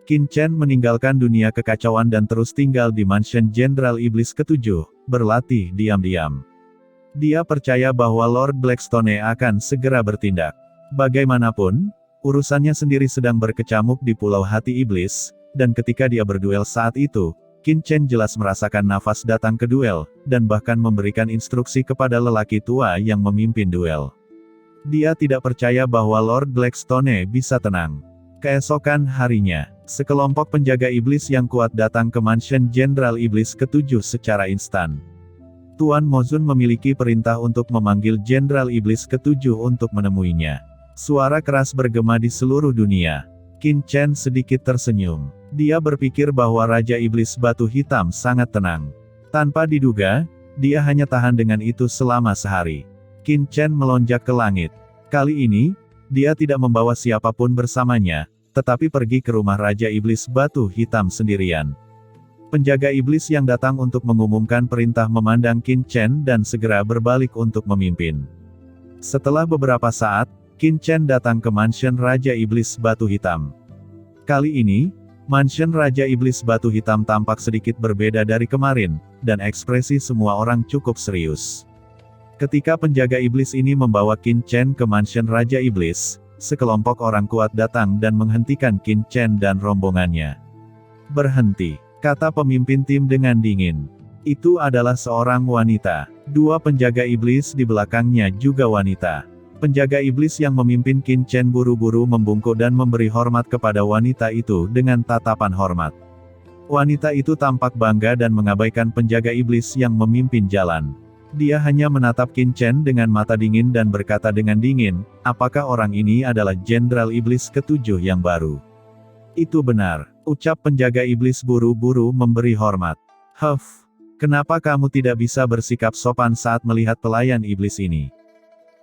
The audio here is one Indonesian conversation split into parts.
Qin Chen meninggalkan dunia kekacauan dan terus tinggal di mansion Jenderal Iblis ke-7, berlatih diam-diam. Dia percaya bahwa Lord Blackstone akan segera bertindak. Bagaimanapun, urusannya sendiri sedang berkecamuk di Pulau Hati Iblis, dan ketika dia berduel saat itu, Qin Chen jelas merasakan nafas datang ke duel, dan bahkan memberikan instruksi kepada lelaki tua yang memimpin duel. Dia tidak percaya bahwa Lord Blackstone bisa tenang. Keesokan harinya, sekelompok penjaga iblis yang kuat datang ke mansion Jenderal Iblis ke-7 secara instan. Tuan Mozun memiliki perintah untuk memanggil Jenderal Iblis ke-7 untuk menemuinya. Suara keras bergema di seluruh dunia. Qin Chen sedikit tersenyum. Dia berpikir bahwa Raja Iblis Batu Hitam sangat tenang. Tanpa diduga, dia hanya tahan dengan itu selama sehari. Qin Chen melonjak ke langit. Kali ini, dia tidak membawa siapapun bersamanya, tetapi pergi ke rumah Raja Iblis Batu Hitam sendirian. Penjaga iblis yang datang untuk mengumumkan perintah memandang Qin Chen dan segera berbalik untuk memimpin. Setelah beberapa saat, Qin Chen datang ke mansion Raja Iblis Batu Hitam. Kali ini, mansion Raja Iblis Batu Hitam tampak sedikit berbeda dari kemarin, dan ekspresi semua orang cukup serius. Ketika penjaga iblis ini membawa Qin Chen ke mansion Raja Iblis, sekelompok orang kuat datang dan menghentikan Qin Chen dan rombongannya. "Berhenti," kata pemimpin tim dengan dingin. Itu adalah seorang wanita. Dua penjaga iblis di belakangnya juga wanita. Penjaga iblis yang memimpin Qin Chen buru-buru membungkuk dan memberi hormat kepada wanita itu dengan tatapan hormat. Wanita itu tampak bangga dan mengabaikan penjaga iblis yang memimpin jalan. Dia hanya menatap Qin Chen dengan mata dingin dan berkata dengan dingin, "Apakah orang ini adalah Jenderal Iblis ke-7 yang baru?" "Itu benar," ucap penjaga iblis buru-buru memberi hormat. "Huff, kenapa kamu tidak bisa bersikap sopan saat melihat pelayan iblis ini?"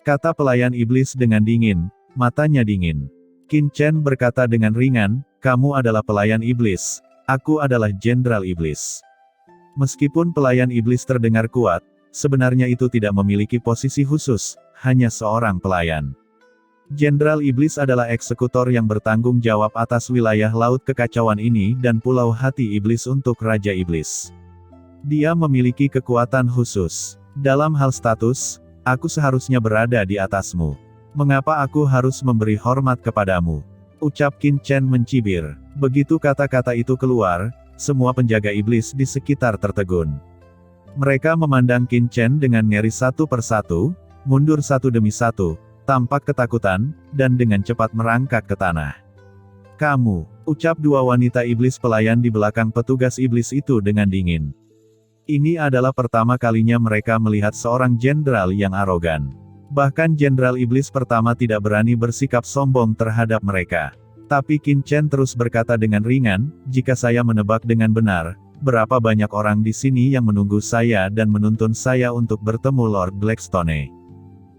kata pelayan iblis dengan dingin, matanya dingin. Qin Chen berkata dengan ringan, "Kamu adalah pelayan iblis, aku adalah Jenderal Iblis." Meskipun pelayan iblis terdengar kuat, sebenarnya itu tidak memiliki posisi khusus, hanya seorang pelayan. Jenderal Iblis adalah eksekutor yang bertanggung jawab atas wilayah laut kekacauan ini dan Pulau Hati Iblis untuk Raja Iblis. Dia memiliki kekuatan khusus. Dalam hal status, aku seharusnya berada di atasmu. Mengapa aku harus memberi hormat kepadamu? Ucap Qin Chen mencibir. Begitu kata-kata itu keluar, semua penjaga iblis di sekitar tertegun. Mereka memandang Qin Chen dengan ngeri satu persatu, mundur satu demi satu, tampak ketakutan, dan dengan cepat merangkak ke tanah. "Kamu," ucap dua wanita iblis pelayan di belakang petugas iblis itu dengan dingin. Ini adalah pertama kalinya mereka melihat seorang jenderal yang arogan. Bahkan jenderal iblis pertama tidak berani bersikap sombong terhadap mereka. Tapi Qin Chen terus berkata dengan ringan, "Jika saya menebak dengan benar, berapa banyak orang di sini yang menunggu saya dan menuntun saya untuk bertemu Lord Blackstone?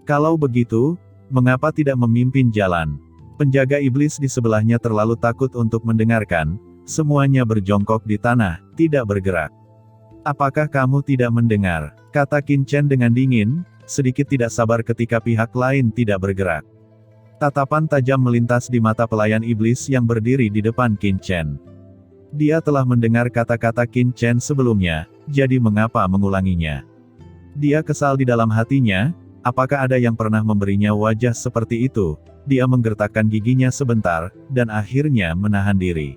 Kalau begitu, mengapa tidak memimpin jalan?" Penjaga iblis di sebelahnya terlalu takut untuk mendengarkan, semuanya berjongkok di tanah, tidak bergerak. "Apakah kamu tidak mendengar?" kata Qin Chen dengan dingin, sedikit tidak sabar ketika pihak lain tidak bergerak. Tatapan tajam melintas di mata pelayan iblis yang berdiri di depan Qin Chen. Dia telah mendengar kata-kata Qin Chen sebelumnya, jadi mengapa mengulanginya? Dia kesal di dalam hatinya, apakah ada yang pernah memberinya wajah seperti itu? Dia menggertakkan giginya sebentar, dan akhirnya menahan diri.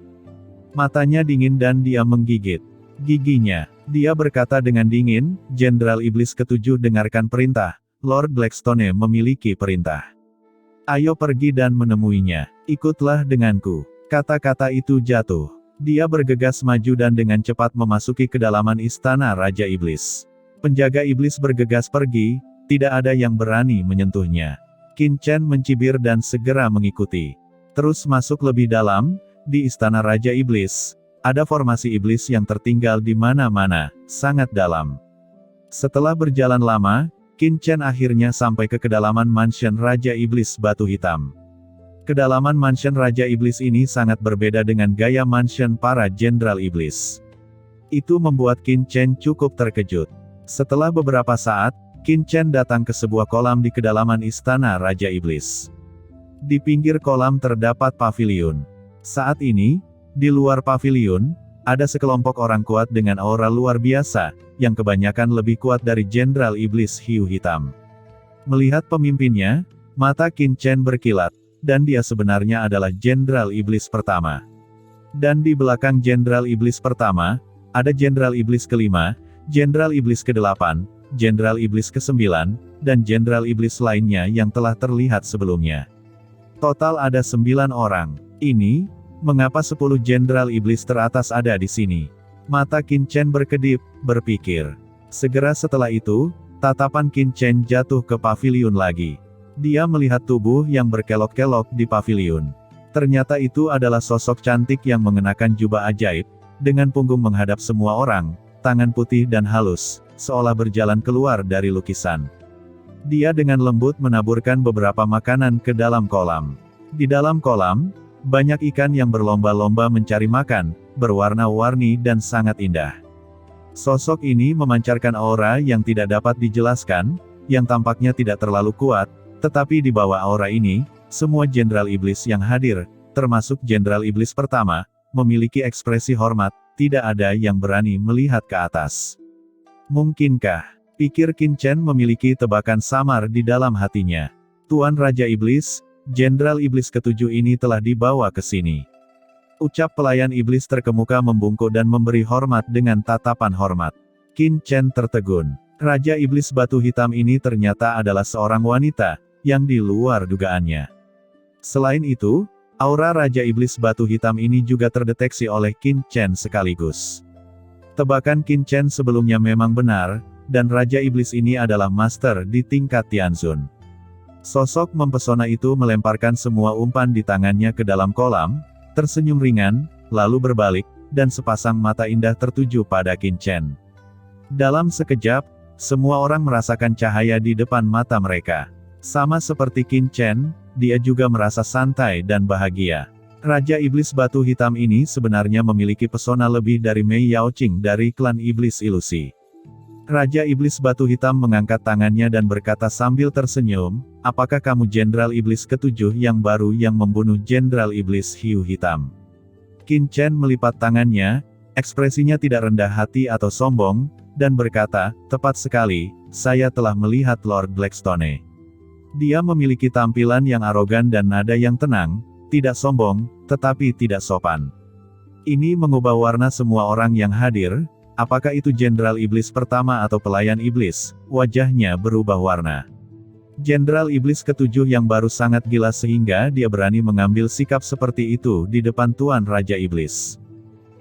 Matanya dingin dan dia menggigit giginya. Dia berkata dengan dingin, "Jenderal Iblis ke-7 dengarkan perintah, Lord Blackstone memiliki perintah. Ayo pergi dan menemuinya. Ikutlah denganku." Kata-kata itu jatuh. Dia bergegas maju dan dengan cepat memasuki kedalaman istana Raja Iblis. Penjaga iblis bergegas pergi, tidak ada yang berani menyentuhnya. Qin Chen mencibir dan segera mengikuti. Terus masuk lebih dalam, di istana Raja Iblis, ada formasi iblis yang tertinggal di mana-mana, sangat dalam. Setelah berjalan lama, Qin Chen akhirnya sampai ke kedalaman mansion Raja Iblis Batu Hitam. Kedalaman mansion Raja Iblis ini sangat berbeda dengan gaya mansion para jenderal iblis. Itu membuat Qin Chen cukup terkejut. Setelah beberapa saat, Qin Chen datang ke sebuah kolam di kedalaman istana Raja Iblis. Di pinggir kolam terdapat paviliun. Saat ini, Di luar paviliun, ada sekelompok orang kuat dengan aura luar biasa, yang kebanyakan lebih kuat dari Jenderal Iblis Hiu Hitam. Melihat pemimpinnya, mata Qin Chen berkilat, dan dia sebenarnya adalah Jenderal Iblis pertama. Dan di belakang Jenderal Iblis pertama, ada Jenderal Iblis kelima, Jenderal Iblis ke-8, Jenderal Iblis ke-9, dan Jenderal Iblis lainnya yang telah terlihat sebelumnya. Total ada 9 orang. Ini, mengapa 10 Jenderal Iblis teratas ada di sini? Mata Qin Chen berkedip, berpikir. Segera setelah itu, tatapan Qin Chen jatuh ke paviliun lagi. Dia melihat tubuh yang berkelok-kelok di paviliun. Ternyata itu adalah sosok cantik yang mengenakan jubah ajaib, dengan punggung menghadap semua orang, tangan putih dan halus, seolah berjalan keluar dari lukisan. Dia dengan lembut menaburkan beberapa makanan ke dalam kolam. Di dalam kolam, banyak ikan yang berlomba-lomba mencari makan, berwarna-warni dan sangat indah. Sosok ini memancarkan aura yang tidak dapat dijelaskan, yang tampaknya tidak terlalu kuat, tetapi di bawah aura ini, semua Jenderal Iblis yang hadir, termasuk Jenderal Iblis pertama, memiliki ekspresi hormat, tidak ada yang berani melihat ke atas. Mungkinkah, pikir Qin Chen memiliki tebakan samar di dalam hatinya. Tuan Raja Iblis, Jenderal Iblis ke-7 ini telah dibawa ke sini. Ucap pelayan iblis terkemuka membungkuk dan memberi hormat dengan tatapan hormat. Qin Chen tertegun. Raja Iblis Batu Hitam ini ternyata adalah seorang wanita, yang di luar dugaannya. Selain itu, aura Raja Iblis Batu Hitam ini juga terdeteksi oleh Qin Chen sekaligus. Tebakan Qin Chen sebelumnya memang benar, dan Raja Iblis ini adalah master di tingkat Tianzun. Sosok mempesona itu melemparkan semua umpan di tangannya ke dalam kolam, tersenyum ringan, lalu berbalik, dan sepasang mata indah tertuju pada Qin Chen. Dalam sekejap, semua orang merasakan cahaya di depan mata mereka. Sama seperti Qin Chen, dia juga merasa santai dan bahagia. Raja Iblis Batu Hitam ini sebenarnya memiliki pesona lebih dari Mei Yaoqing dari klan Iblis Ilusi. Raja Iblis Batu Hitam mengangkat tangannya dan berkata sambil tersenyum, apakah kamu Jenderal Iblis ke-7 yang baru yang membunuh Jenderal Iblis Hiu Hitam? Qin Chen melipat tangannya, ekspresinya tidak rendah hati atau sombong, dan berkata, tepat sekali, saya telah melihat Lord Blackstone. Dia memiliki tampilan yang arogan dan nada yang tenang, tidak sombong, tetapi tidak sopan. Ini mengubah warna semua orang yang hadir, apakah itu Jenderal Iblis pertama atau pelayan iblis, wajahnya berubah warna. Jenderal Iblis ke-7 yang baru sangat gila sehingga dia berani mengambil sikap seperti itu di depan Tuan Raja Iblis.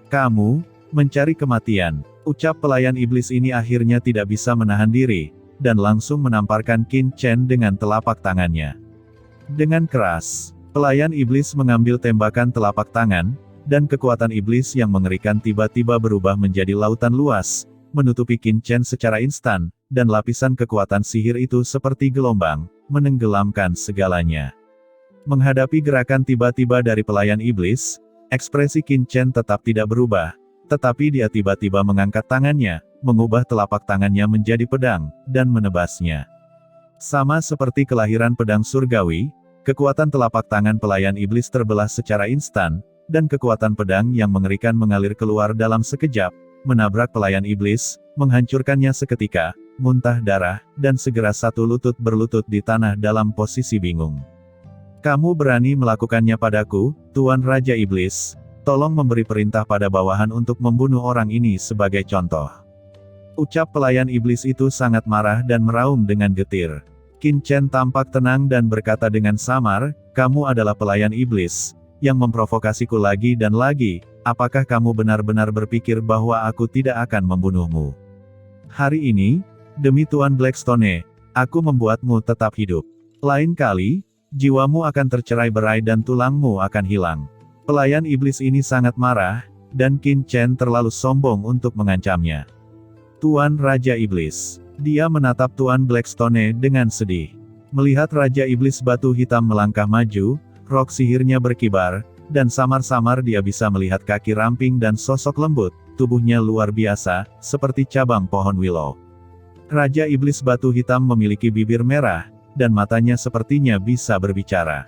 Kamu, mencari kematian, ucap pelayan iblis ini akhirnya tidak bisa menahan diri, dan langsung menamparkan Qin Chen dengan telapak tangannya. Dengan keras, pelayan iblis mengambil tembakan telapak tangan, dan kekuatan iblis yang mengerikan tiba-tiba berubah menjadi lautan luas, menutupi Qin Chen secara instan, dan lapisan kekuatan sihir itu seperti gelombang, menenggelamkan segalanya. Menghadapi gerakan tiba-tiba dari pelayan iblis, ekspresi Qin Chen tetap tidak berubah, tetapi dia tiba-tiba mengangkat tangannya, mengubah telapak tangannya menjadi pedang, dan menebasnya. Sama seperti kelahiran pedang surgawi, kekuatan telapak tangan pelayan iblis terbelah secara instan, dan kekuatan pedang yang mengerikan mengalir keluar dalam sekejap, menabrak pelayan iblis, menghancurkannya seketika, muntah darah, dan segera satu lutut berlutut di tanah dalam posisi bingung. Kamu berani melakukannya padaku, Tuan Raja Iblis? Tolong memberi perintah pada bawahan untuk membunuh orang ini sebagai contoh. Ucap pelayan iblis itu sangat marah dan meraung dengan getir. Qin Chen tampak tenang dan berkata dengan samar, kamu adalah pelayan iblis, yang memprovokasiku lagi dan lagi, apakah kamu benar-benar berpikir bahwa aku tidak akan membunuhmu? Hari ini, demi Tuan Blackstone, aku membuatmu tetap hidup. Lain kali, jiwamu akan tercerai-berai dan tulangmu akan hilang. Pelayan iblis ini sangat marah, dan Qin Chen terlalu sombong untuk mengancamnya. Tuan Raja Iblis. Dia menatap Tuan Blackstone dengan sedih. Melihat Raja Iblis Batu Hitam melangkah maju, rok sihirnya berkibar, dan samar-samar dia bisa melihat kaki ramping dan sosok lembut, tubuhnya luar biasa, seperti cabang pohon willow. Raja Iblis Batu Hitam memiliki bibir merah, dan matanya sepertinya bisa berbicara.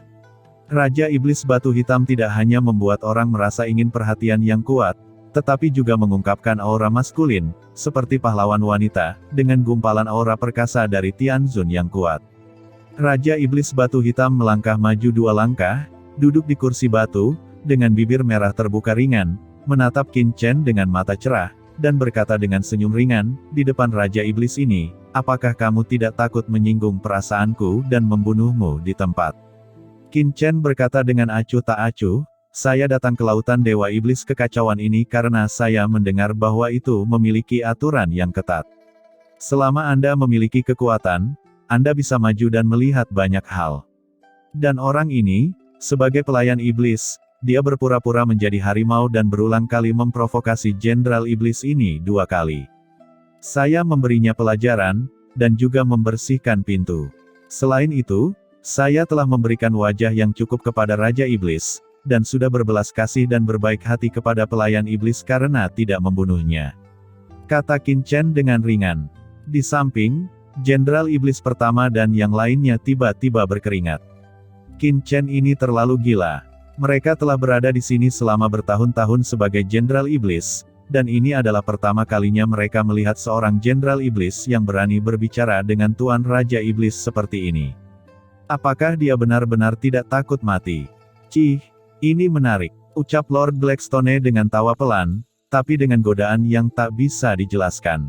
Raja Iblis Batu Hitam tidak hanya membuat orang merasa ingin perhatian yang kuat, tetapi juga mengungkapkan aura maskulin, seperti pahlawan wanita, dengan gumpalan aura perkasa dari Tianzun yang kuat. Raja Iblis Batu Hitam melangkah maju 2 langkah, duduk di kursi batu, dengan bibir merah terbuka ringan, menatap Qin Chen dengan mata cerah, dan berkata dengan senyum ringan, di depan Raja Iblis ini, apakah kamu tidak takut menyinggung perasaanku dan membunuhmu di tempat? Qin Chen berkata dengan acuh tak acuh, saya datang ke lautan Dewa Iblis kekacauan ini karena saya mendengar bahwa itu memiliki aturan yang ketat. Selama Anda memiliki kekuatan, Anda bisa maju dan melihat banyak hal. Dan orang ini, sebagai pelayan iblis, dia berpura-pura menjadi harimau dan berulang kali memprovokasi Jenderal Iblis ini 2 kali. Saya memberinya pelajaran, dan juga membersihkan pintu. Selain itu, saya telah memberikan wajah yang cukup kepada Raja Iblis, dan sudah berbelas kasih dan berbaik hati kepada pelayan iblis karena tidak membunuhnya. Kata Qin Chen dengan ringan. Di samping, Jenderal Iblis pertama dan yang lainnya tiba-tiba berkeringat. Qin Chen ini terlalu gila. Mereka telah berada di sini selama bertahun-tahun sebagai Jenderal Iblis, dan ini adalah pertama kalinya mereka melihat seorang Jenderal Iblis yang berani berbicara dengan Tuan Raja Iblis seperti ini. Apakah dia benar-benar tidak takut mati? Cih, ini menarik, ucap Lord Blackstone dengan tawa pelan, tapi dengan godaan yang tak bisa dijelaskan.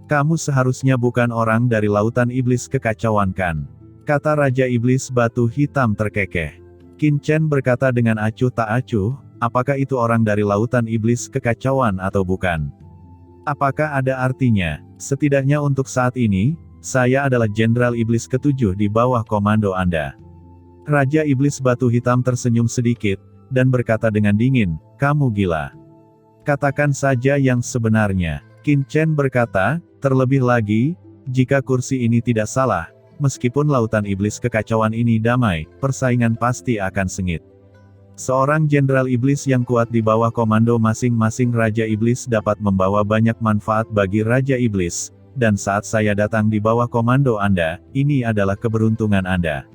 Kamu seharusnya bukan orang dari lautan iblis kekacauan kan? Kata Raja Iblis Batu Hitam terkekeh. Qin Chen berkata dengan acuh tak acuh, apakah itu orang dari lautan iblis kekacauan atau bukan? Apakah ada artinya? Setidaknya untuk saat ini, saya adalah Jenderal Iblis ke-7 di bawah komando Anda. Raja Iblis Batu Hitam tersenyum sedikit, dan berkata dengan dingin, kamu gila. Katakan saja yang sebenarnya. Qin Chen berkata, terlebih lagi, jika kursi ini tidak salah, meskipun lautan iblis kekacauan ini damai, persaingan pasti akan sengit. Seorang Jenderal Iblis yang kuat di bawah komando masing-masing Raja Iblis dapat membawa banyak manfaat bagi Raja Iblis, dan saat saya datang di bawah komando Anda, ini adalah keberuntungan Anda.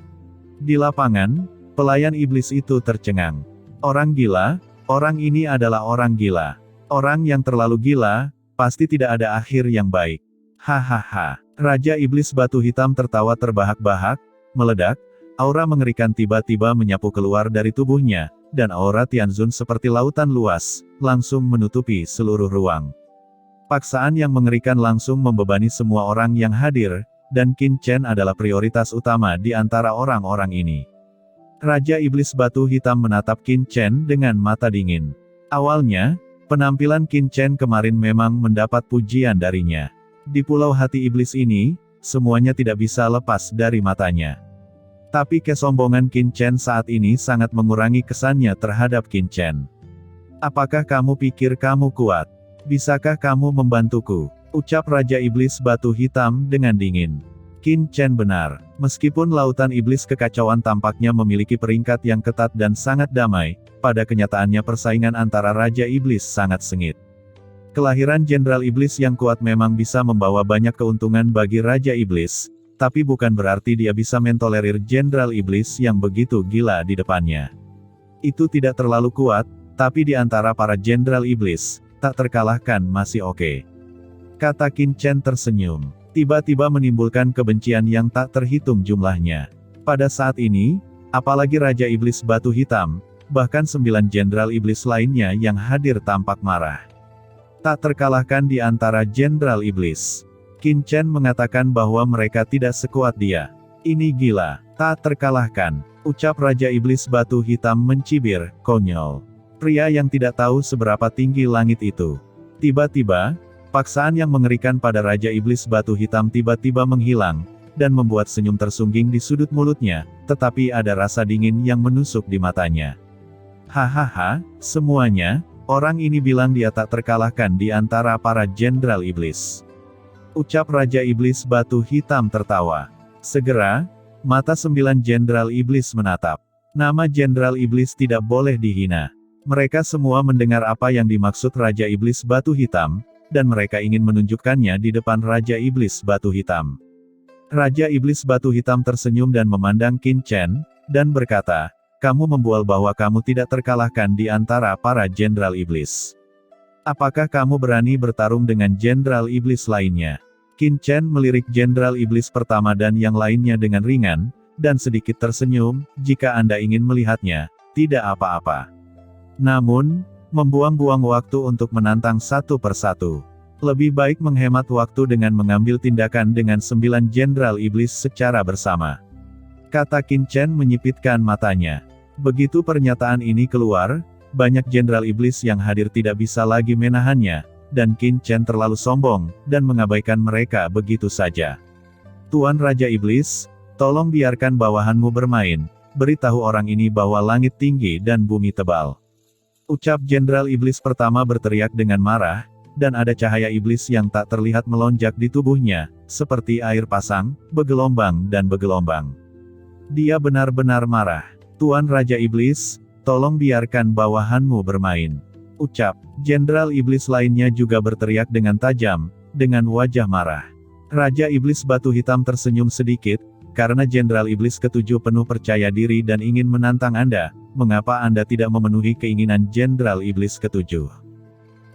Di lapangan, pelayan iblis itu tercengang. Orang gila, orang ini adalah orang gila. Orang yang terlalu gila, pasti tidak ada akhir yang baik. Hahaha. Raja Iblis Batu Hitam tertawa terbahak-bahak, meledak, aura mengerikan tiba-tiba menyapu keluar dari tubuhnya, dan aura Tianzun seperti lautan luas, langsung menutupi seluruh ruang. Paksaan yang mengerikan langsung membebani semua orang yang hadir, dan Qin Chen adalah prioritas utama di antara orang-orang ini. Raja Iblis Batu Hitam menatap Qin Chen dengan mata dingin. Awalnya, penampilan Qin Chen kemarin memang mendapat pujian darinya. Di Pulau Hati Iblis ini, semuanya tidak bisa lepas dari matanya. Tapi kesombongan Qin Chen saat ini sangat mengurangi kesannya terhadap Qin Chen. Apakah kamu pikir kamu kuat? Bisakah kamu membantuku? Ucap Raja Iblis Batu Hitam dengan dingin. Qin Chen benar. Meskipun lautan iblis kekacauan tampaknya memiliki peringkat yang ketat dan sangat damai, pada kenyataannya persaingan antara Raja Iblis sangat sengit. Kelahiran Jenderal Iblis yang kuat memang bisa membawa banyak keuntungan bagi Raja Iblis, tapi bukan berarti dia bisa mentolerir Jenderal Iblis yang begitu gila di depannya. Itu tidak terlalu kuat, tapi di antara para Jenderal Iblis, tak terkalahkan masih oke. Kata Qin Chen tersenyum. Tiba-tiba menimbulkan kebencian yang tak terhitung jumlahnya. Pada saat ini, apalagi Raja Iblis Batu Hitam, bahkan 9 Jenderal Iblis lainnya yang hadir tampak marah. Tak terkalahkan di antara Jenderal Iblis. Qin Chen mengatakan bahwa mereka tidak sekuat dia. Ini gila, tak terkalahkan. Ucap Raja Iblis Batu Hitam mencibir, konyol. Pria yang tidak tahu seberapa tinggi langit itu. Tiba-tiba, paksaan yang mengerikan pada Raja Iblis Batu Hitam tiba-tiba menghilang, dan membuat senyum tersungging di sudut mulutnya, tetapi ada rasa dingin yang menusuk di matanya. Hahaha, semuanya, orang ini bilang dia tak terkalahkan di antara para Jenderal Iblis. Ucap Raja Iblis Batu Hitam tertawa. Segera, mata 9 Jenderal Iblis menatap. Nama Jenderal Iblis tidak boleh dihina. Mereka semua mendengar apa yang dimaksud Raja Iblis Batu Hitam, dan mereka ingin menunjukkannya di depan Raja Iblis Batu Hitam. Raja Iblis Batu Hitam tersenyum dan memandang Qin Chen, dan berkata, kamu membual bahwa kamu tidak terkalahkan di antara para Jenderal Iblis. Apakah kamu berani bertarung dengan Jenderal Iblis lainnya? Qin Chen melirik Jenderal Iblis pertama dan yang lainnya dengan ringan, dan sedikit tersenyum. Jika Anda ingin melihatnya, tidak apa-apa. Namun, membuang-buang waktu untuk menantang satu persatu. Lebih baik menghemat waktu dengan mengambil tindakan dengan 9 Jenderal Iblis secara bersama. Kata Qin Chen menyipitkan matanya. Begitu pernyataan ini keluar, banyak Jenderal Iblis yang hadir tidak bisa lagi menahannya, dan Qin Chen terlalu sombong, dan mengabaikan mereka begitu saja. Tuan Raja Iblis, tolong biarkan bawahanmu bermain, beritahu orang ini bahwa langit tinggi dan bumi tebal. Ucap Jenderal Iblis pertama berteriak dengan marah, dan ada cahaya iblis yang tak terlihat melonjak di tubuhnya, seperti air pasang, bergelombang dan bergelombang. Dia benar-benar marah. Tuan Raja Iblis, tolong biarkan bawahanmu bermain. Ucap Jenderal Iblis lainnya juga berteriak dengan tajam, dengan wajah marah. Raja Iblis Batu Hitam tersenyum sedikit, karena Jenderal Iblis ketujuh penuh percaya diri dan ingin menantang Anda, mengapa Anda tidak memenuhi keinginan Jenderal Iblis ketujuh?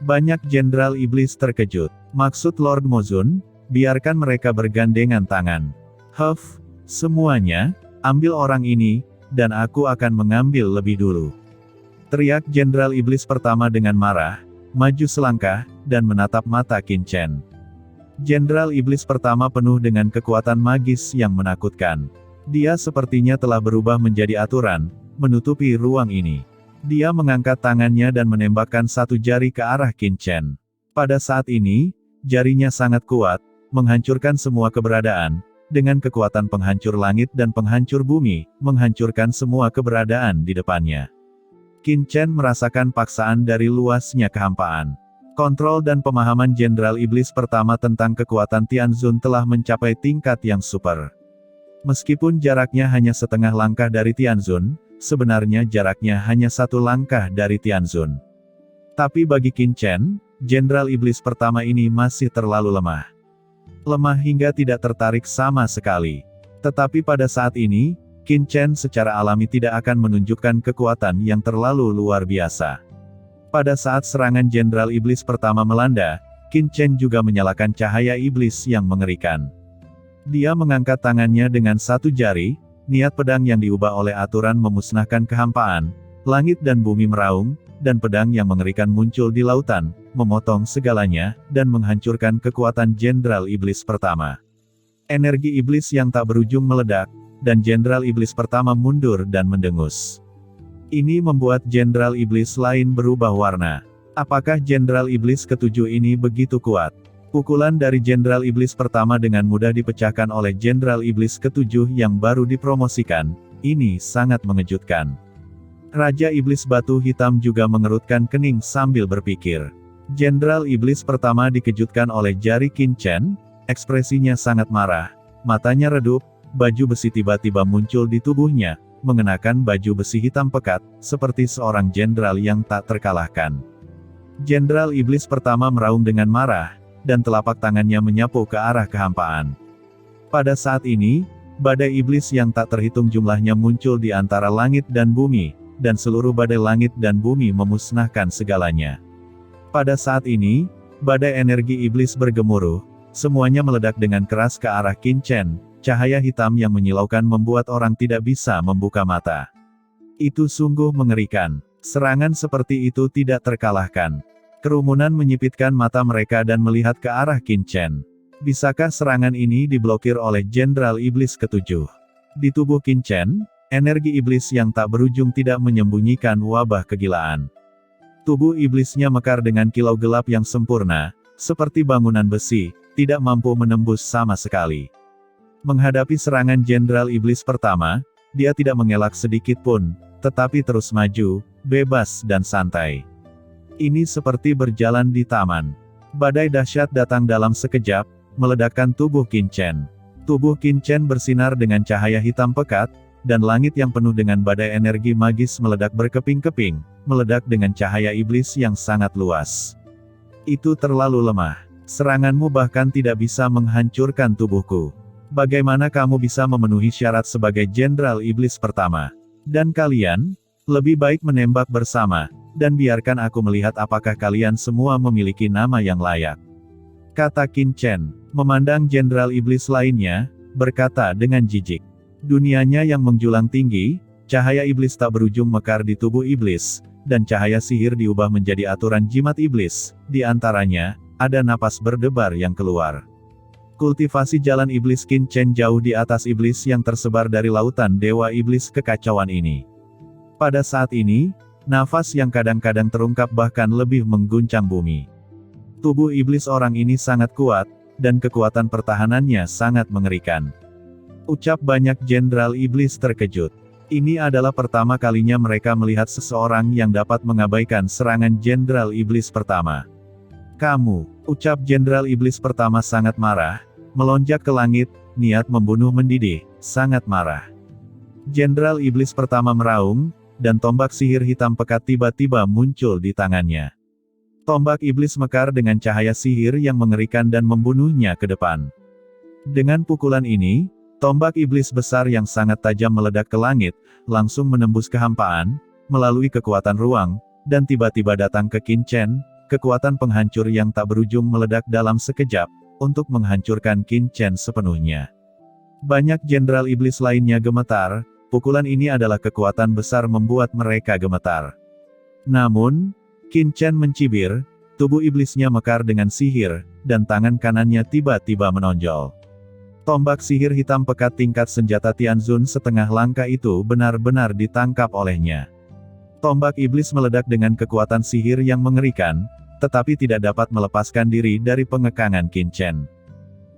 Banyak Jenderal Iblis terkejut. Maksud Lord Mozun, biarkan mereka bergandengan tangan. Huff, semuanya, ambil orang ini, dan aku akan mengambil lebih dulu. Teriak Jenderal Iblis pertama dengan marah, maju selangkah, dan menatap mata Qin Chen. Jenderal Iblis pertama penuh dengan kekuatan magis yang menakutkan. Dia sepertinya telah berubah menjadi aturan, menutupi ruang ini. Dia mengangkat tangannya dan menembakkan satu jari ke arah Qin Chen. Pada saat ini, jarinya sangat kuat, menghancurkan semua keberadaan, dengan kekuatan penghancur langit dan penghancur bumi, menghancurkan semua keberadaan di depannya. Qin Chen merasakan paksaan dari luasnya kehampaan. Kontrol dan pemahaman Jenderal Iblis pertama tentang kekuatan Tianzun telah mencapai tingkat yang super. Meskipun jaraknya hanya setengah langkah dari Tianzun, sebenarnya jaraknya hanya satu langkah dari Tianzun. Tapi bagi Qin Chen, Jenderal Iblis pertama ini masih terlalu lemah. Lemah hingga tidak tertarik sama sekali. Tetapi pada saat ini, Qin Chen secara alami tidak akan menunjukkan kekuatan yang terlalu luar biasa. Pada saat serangan Jenderal Iblis pertama melanda, Qin Chen juga menyalakan cahaya iblis yang mengerikan. Dia mengangkat tangannya dengan satu jari, niat pedang yang diubah oleh aturan memusnahkan kehampaan, langit dan bumi meraung, dan pedang yang mengerikan muncul di lautan, memotong segalanya, dan menghancurkan kekuatan Jenderal Iblis pertama. Energi iblis yang tak berujung meledak, dan Jenderal Iblis pertama mundur dan mendengus. Ini membuat Jenderal Iblis lain berubah warna. Apakah Jenderal Iblis ketujuh ini begitu kuat? Pukulan dari Jenderal Iblis pertama dengan mudah dipecahkan oleh Jenderal Iblis ketujuh yang baru dipromosikan. Ini sangat mengejutkan. Raja Iblis Batu Hitam juga mengerutkan kening sambil berpikir. Jenderal Iblis pertama dikejutkan oleh jari Qin Chen, ekspresinya sangat marah, matanya redup, baju besi tiba-tiba muncul di tubuhnya, mengenakan baju besi hitam pekat, seperti seorang jenderal yang tak terkalahkan. Jenderal Iblis pertama meraung dengan marah, dan telapak tangannya menyapu ke arah kehampaan. Pada saat ini, badai iblis yang tak terhitung jumlahnya muncul di antara langit dan bumi, dan seluruh badai langit dan bumi memusnahkan segalanya. Pada saat ini, badai energi iblis bergemuruh, semuanya meledak dengan keras ke arah Qin Chen, cahaya hitam yang menyilaukan membuat orang tidak bisa membuka mata. Itu sungguh mengerikan. Serangan seperti itu tidak terkalahkan. Kerumunan menyipitkan mata mereka dan melihat ke arah Qin Chen. Bisakah serangan ini diblokir oleh Jenderal Iblis ketujuh? Di tubuh Qin Chen, energi iblis yang tak berujung tidak menyembunyikan wabah kegilaan. Tubuh iblisnya mekar dengan kilau gelap yang sempurna, seperti bangunan besi, tidak mampu menembus sama sekali. Menghadapi serangan Jenderal Iblis pertama, dia tidak mengelak sedikit pun, tetapi terus maju, bebas dan santai. Ini seperti berjalan di taman. Badai dahsyat datang dalam sekejap, meledakkan tubuh Qin Chen. Tubuh Qin Chen bersinar dengan cahaya hitam pekat, dan langit yang penuh dengan badai energi magis meledak berkeping-keping, meledak dengan cahaya iblis yang sangat luas. Itu terlalu lemah. Seranganmu bahkan tidak bisa menghancurkan tubuhku. Bagaimana kamu bisa memenuhi syarat sebagai Jenderal Iblis pertama? Dan kalian, lebih baik menembak bersama, dan biarkan aku melihat apakah kalian semua memiliki nama yang layak. Kata Qin Chen, memandang jenderal iblis lainnya, berkata dengan jijik. Dunianya yang menjulang tinggi, cahaya iblis tak berujung mekar di tubuh iblis, dan cahaya sihir diubah menjadi aturan jimat iblis, di antaranya, ada napas berdebar yang keluar. Kultivasi jalan iblis Qin Chen jauh di atas iblis yang tersebar dari lautan dewa iblis kekacauan ini. Pada saat ini, nafas yang kadang-kadang terungkap bahkan lebih mengguncang bumi. Tubuh iblis orang ini sangat kuat, dan kekuatan pertahanannya sangat mengerikan. Ucap banyak jenderal iblis terkejut. Ini adalah pertama kalinya mereka melihat seseorang yang dapat mengabaikan serangan jenderal iblis pertama. Kamu, ucap jenderal iblis pertama sangat marah, melonjak ke langit, niat membunuh mendidih, sangat marah. Jenderal iblis pertama meraung, dan tombak sihir hitam pekat tiba-tiba muncul di tangannya. Tombak iblis mekar dengan cahaya sihir yang mengerikan dan membunuhnya ke depan. Dengan pukulan ini, tombak iblis besar yang sangat tajam meledak ke langit, langsung menembus kehampaan, melalui kekuatan ruang, dan tiba-tiba datang ke Qin Chen, kekuatan penghancur yang tak berujung meledak dalam sekejap, untuk menghancurkan Qin Chen sepenuhnya. Banyak jenderal iblis lainnya gemetar. Pukulan ini adalah kekuatan besar membuat mereka gemetar. Namun, Qin Chen mencibir, tubuh iblisnya mekar dengan sihir, dan tangan kanannya tiba-tiba menonjol. Tombak sihir hitam pekat tingkat senjata Tianzun setengah langkah itu benar-benar ditangkap olehnya. Tombak iblis meledak dengan kekuatan sihir yang mengerikan, tetapi tidak dapat melepaskan diri dari pengekangan Qin Chen.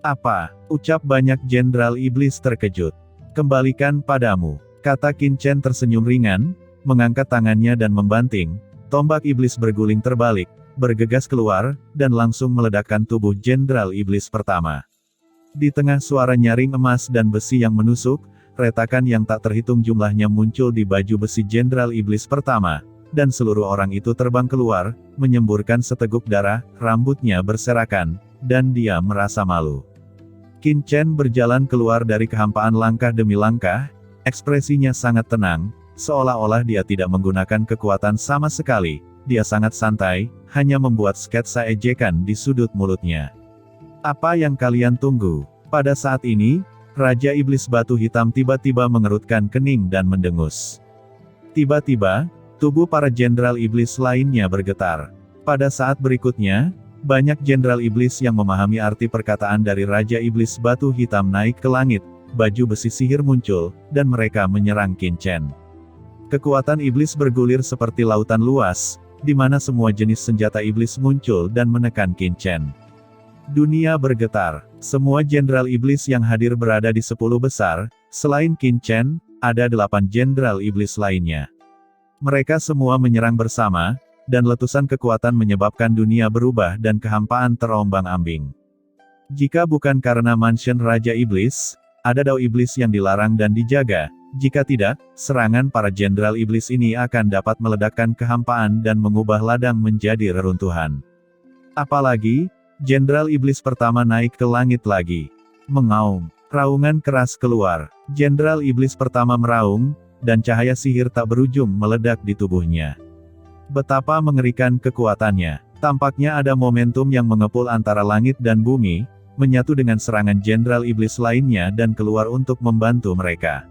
Apa? Ucap banyak jenderal iblis terkejut. Kembalikan padamu, kata Qin Chen tersenyum ringan, mengangkat tangannya dan membanting, tombak iblis berguling terbalik, bergegas keluar, dan langsung meledakkan tubuh jenderal iblis pertama. Di tengah suara nyaring emas dan besi yang menusuk, retakan yang tak terhitung jumlahnya muncul di baju besi jenderal iblis pertama, dan seluruh orang itu terbang keluar, menyemburkan seteguk darah, rambutnya berserakan, dan dia merasa malu. Qin Chen berjalan keluar dari kehampaan langkah demi langkah, ekspresinya sangat tenang, seolah-olah dia tidak menggunakan kekuatan sama sekali, dia sangat santai, hanya membuat sketsa ejekan di sudut mulutnya. Apa yang kalian tunggu? Pada saat ini, Raja Iblis Batu Hitam tiba-tiba mengerutkan kening dan mendengus. Tiba-tiba, tubuh para jenderal iblis lainnya bergetar. Pada saat berikutnya, banyak jenderal iblis yang memahami arti perkataan dari Raja Iblis Batu Hitam naik ke langit, baju besi sihir muncul, dan mereka menyerang Qin Chen. Kekuatan iblis bergulir seperti lautan luas, di mana semua jenis senjata iblis muncul dan menekan Qin Chen. Dunia bergetar, semua jenderal iblis yang hadir berada di 10 besar, selain Qin Chen, ada 8 jenderal iblis lainnya. Mereka semua menyerang bersama, dan letusan kekuatan menyebabkan dunia berubah dan kehampaan terombang-ambing. Jika bukan karena mansion Raja Iblis, ada dao iblis yang dilarang dan dijaga, jika tidak, serangan para jenderal iblis ini akan dapat meledakkan kehampaan dan mengubah ladang menjadi reruntuhan. Apalagi, jenderal iblis pertama naik ke langit lagi. Mengaum, raungan keras keluar, jenderal iblis pertama meraung, dan cahaya sihir tak berujung meledak di tubuhnya. Betapa mengerikan kekuatannya. Tampaknya ada momentum yang mengepul antara langit dan bumi, menyatu dengan serangan jenderal iblis lainnya dan keluar untuk membantu mereka.